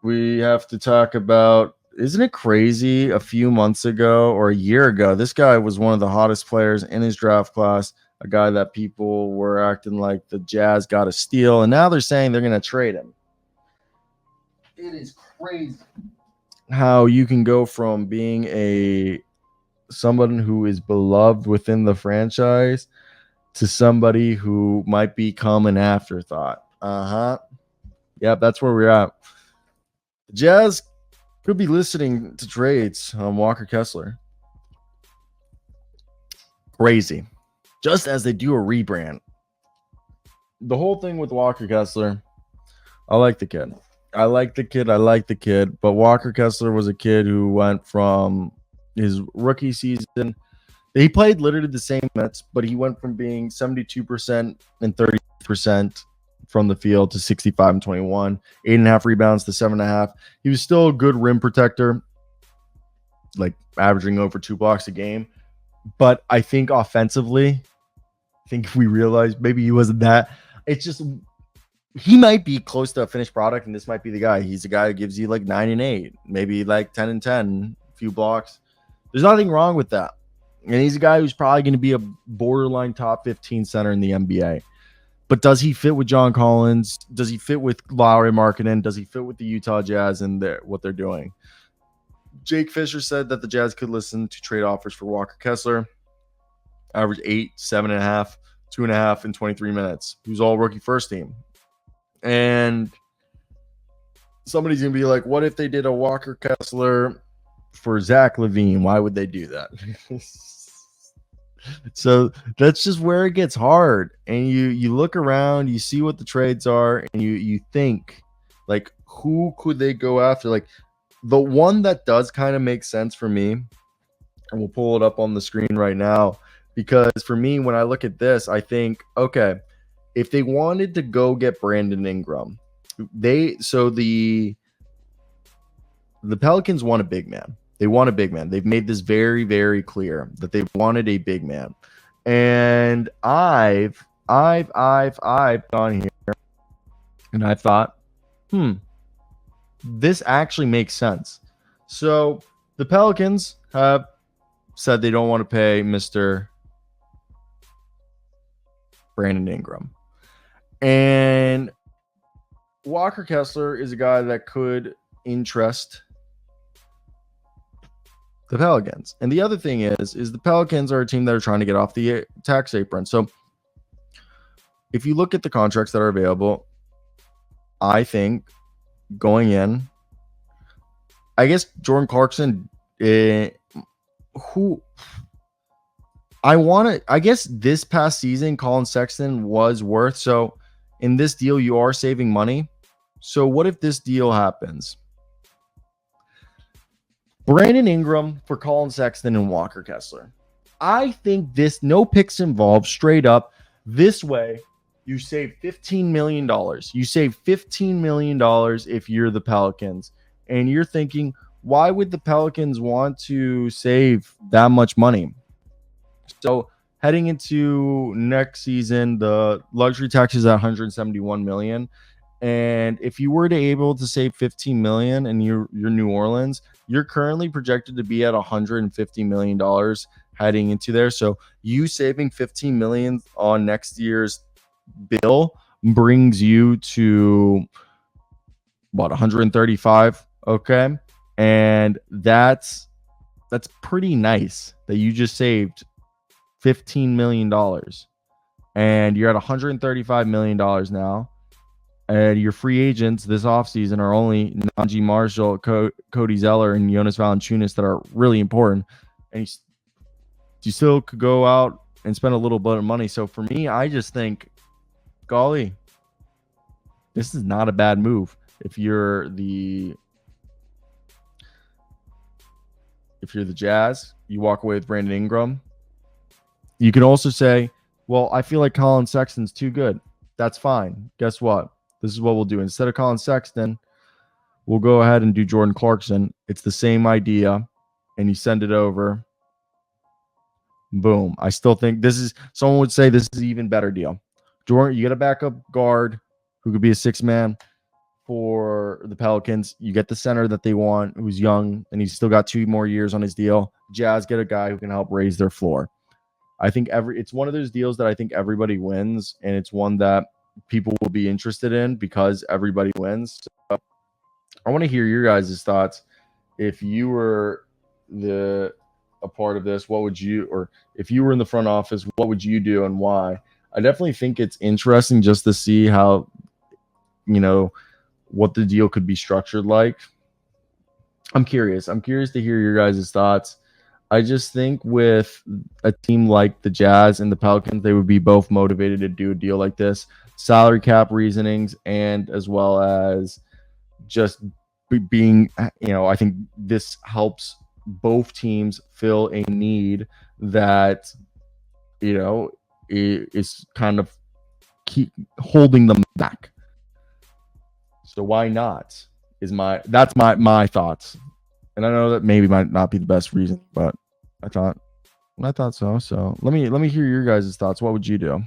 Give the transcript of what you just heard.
we have to talk about, isn't it crazy? A few months ago or a year ago, this guy was one of the hottest players in his draft class, a guy that people were acting like the Jazz got a steal, and now they're saying they're going to trade him. It is crazy how you can go from being someone who is beloved within the franchise to somebody who might become an afterthought. Yep, that's where we're at. The Jazz could be listening to trades on Walker Kessler. Crazy. Just as they do a rebrand. The whole thing with Walker Kessler, I like the kid. But Walker Kessler was a kid who went from his rookie season. He played literally the same minutes, but he went from being 72% and 30% from the field to 65 and 21, 8.5 rebounds to 7.5. He was still a good rim protector, like averaging over 2 blocks a game. But I think offensively, if we realized maybe he wasn't that. It's just he might be close to a finished product, and this might be the guy. He's the guy who gives you like 9 and 8, maybe like 10 and 10, a few blocks. There's nothing wrong with that. And he's a guy who's probably going to be a borderline top 15 center in the NBA. But does he fit with John Collins? Does he fit with Lauri Markkanen? Does he fit with the Utah Jazz and what they're doing? Jake Fischer said that the Jazz could listen to trade offers for Walker Kessler. Average 8, 7.5, 2.5 in 23 minutes. He was all rookie first team. And somebody's going to be like, what if they did a Walker Kessler for Zach LaVine? Why would they do that? So that's just where it gets hard. And you look around, you see what the trades are, and you think, like, who could they go after? Like, the one that does kind of make sense for me, and we'll pull it up on the screen right now, because for me, when I look at this, I think, okay, if they wanted to go get Brandon Ingram, the Pelicans want a big man. They want a big man. They've made this very, very clear that they wanted a big man. And I've gone here and I thought, this actually makes sense. So the Pelicans have said they don't want to pay Mr. Brandon Ingram. And Walker Kessler is a guy that could interest the Pelicans. And the other thing is the Pelicans are a team that are trying to get off the tax apron. So if you look at the contracts that are available, I think going in, I guess Jordan Clarkson, I guess this past season, Colin Sexton was worth. So in this deal, you are saving money. So what if this deal happens? Brandon Ingram for Colin Sexton and Walker Kessler. I think this, no picks involved, straight up. This way, you save $15 million. You save $15 million if you're the Pelicans. And you're thinking, why would the Pelicans want to save that much money? So heading into next season, the luxury tax is at $171 million. And if you were to able to save $15 million and you're New Orleans, you're currently projected to be at $150 million heading into there. So you saving $15 million on next year's bill brings you to what, 135? Okay. And that's pretty nice that you just saved $15 million. And you're at $135 million now. And your free agents this offseason are only Najee Marshall, Cody Zeller, and Jonas Valanciunas that are really important. And you still could go out and spend a little bit of money. So for me, I just think, golly, this is not a bad move. If you're the Jazz, you walk away with Brandon Ingram. You can also say, well, I feel like Colin Sexton's too good. That's fine. Guess what? This is what we'll do. Instead of Colin Sexton, we'll go ahead and do Jordan Clarkson. It's the same idea, and you send it over. Boom. I still think someone would say this is an even better deal. Jordan, you get a backup guard who could be a 6-man. for the Pelicans. You get the center that they want, who's young, and he's still got 2 more years on his deal. Jazz get a guy who can help raise their floor. I think it's one of those deals that I think everybody wins, and it's one that people will be interested in because everybody wins. So I want to hear your guys' thoughts. If you were a part of this, what would you, or if you were in the front office, what would you do and why? I definitely think it's interesting just to see how, what the deal could be structured like. I'm curious to hear your guys' thoughts. I just think with a team like the Jazz and the Pelicans, they would be both motivated to do a deal like this. Salary cap reasonings, and as well as just being, I think this helps both teams fill a need that, is kind of keep holding them back. So why not? That's my thoughts. And I know that maybe might not be the best reason, but I thought so. So let me hear your guys' thoughts. What would you do?